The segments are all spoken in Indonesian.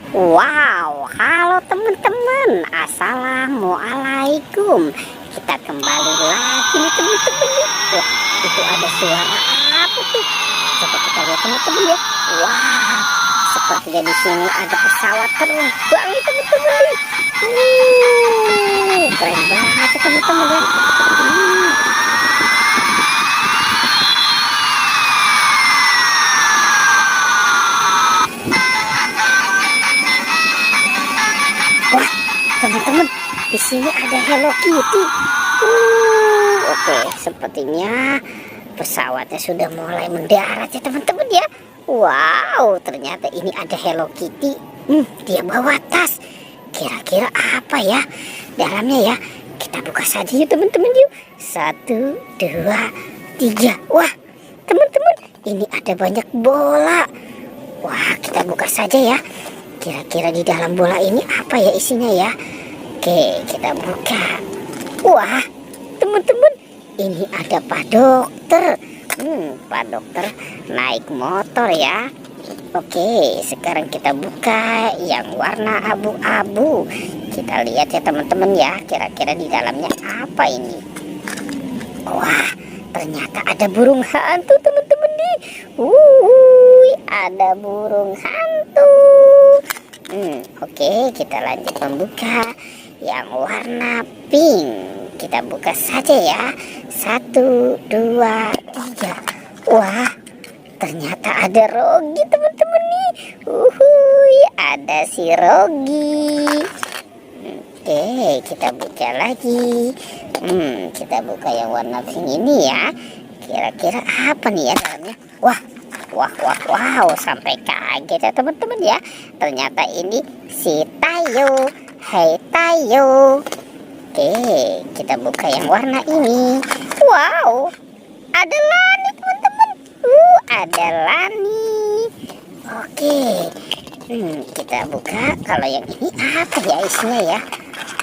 Wow, halo teman-teman, assalamualaikum. Kita kembali lagi nih teman-teman. Wah, itu ada suara apa tuh? Coba kita lihat teman-teman ya. Wah, sepertinya di sini ada pesawat terbang nih teman-teman. Keren banget ya teman-teman ya. Wah, teman-teman, di sini ada Hello Kitty. Oke, sepertinya pesawatnya sudah mulai mendarat ya teman-teman ya. Wow, ternyata ini ada Hello Kitty. Dia bawa tas. Kira-kira apa ya dalamnya ya? Kita buka saja yuk teman-teman yuk. 1, 2, 3. Wah, teman-teman, ini ada banyak bola. Wah, kita buka saja ya. Kira-kira di dalam bola ini apa ya isinya ya? Oke, kita buka. Wah, teman-teman, ini ada Pak Dokter. Pak Dokter naik motor ya. Oke, sekarang kita buka yang warna abu-abu. Kita lihat ya teman-teman ya, kira-kira di dalamnya apa ini? Wah, ternyata ada burung hantu teman-teman nih. Ada burung hantu. Oke, kita lanjut membuka yang warna pink. Kita buka saja ya. 1, 2, 3. Wah, ternyata ada Rogi teman-teman nih. Ada si Rogi. Oke, kita buka lagi. Kita buka yang warna pink ini ya. Kira-kira apa nih ya dalamnya? Wow, sampai kaget ya teman-teman ya. Ternyata ini si Tayo. Hai Tayo. Oke, kita buka yang warna ini. Wow, ada Lani teman-teman. Ada Lani. Oke, kita buka. Kalau yang ini apa ya isinya ya?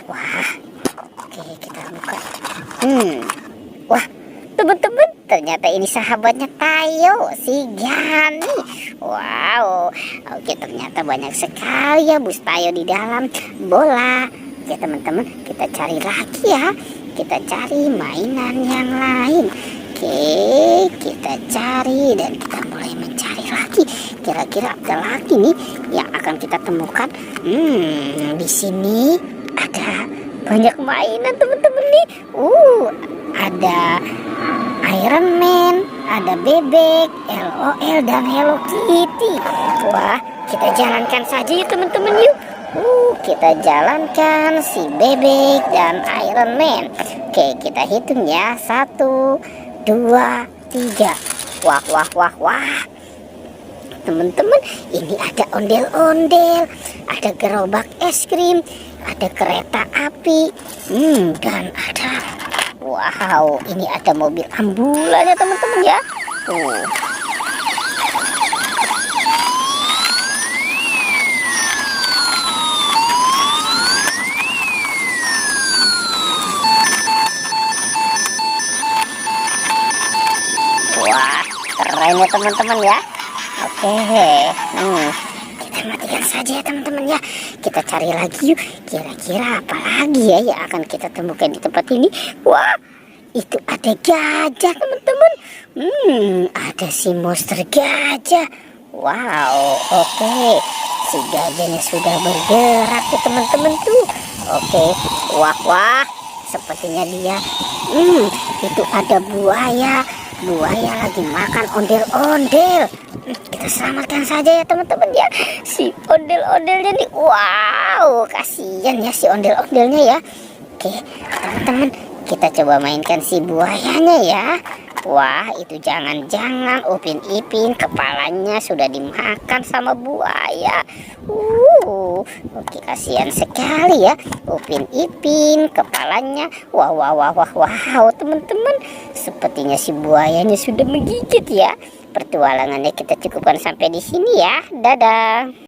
Wah, oke, kita buka. Wah, teman-teman, ternyata ini sahabatnya Tayo, si Gani. Wow, oke, ternyata banyak sekali ya bus Tayo di dalam bola. Oke teman-teman, kita cari lagi ya. Kita cari mainan yang lain. Oke, kita cari dan kita mulai mencari lagi. Kira-kira apa lagi nih yang akan kita temukan? Di sini ada banyak mainan teman-teman nih. Ada Iron Man, ada bebek, LOL dan Hello Kitty. Wah, kita jalankan saja yuk teman-teman yuk. Kita jalankan si bebek dan Iron Man. Oke, kita hitung ya. 1, 2, 3. Wah. Teman-teman, ini ada ondel-ondel, ada gerobak es krim, ada kereta api, dan ada, wow, ini ada mobil ambulan ya teman-teman ya. Wah, keren ya teman-teman ya. Oke, kita matikan saja ya teman-teman ya. Kita cari lagi yuk. Kira-kira apa lagi ya yang akan kita temukan di tempat ini? Wah, itu ada gajah teman-teman. Ada si monster gajah. Wow, oke. Si gajahnya sudah bergerak ya teman-teman tuh. Oke, wah. Sepertinya dia. Itu ada buaya. Buaya lagi makan ondel-ondel. Kita selamatkan saja ya teman-teman ya. Si ondel-ondelnya nih. Wow, kasihan ya si ondel-ondelnya ya. Oke, teman-teman, kita coba mainkan si buayanya ya. Wah, itu jangan-jangan Upin Ipin kepalanya sudah dimakan sama buaya. Oke, kasihan sekali ya Upin Ipin kepalanya. Wow, teman-teman, sepertinya si buayanya sudah menggigit ya. Pertualangannya kita cukupkan sampai di sini ya. Dadah.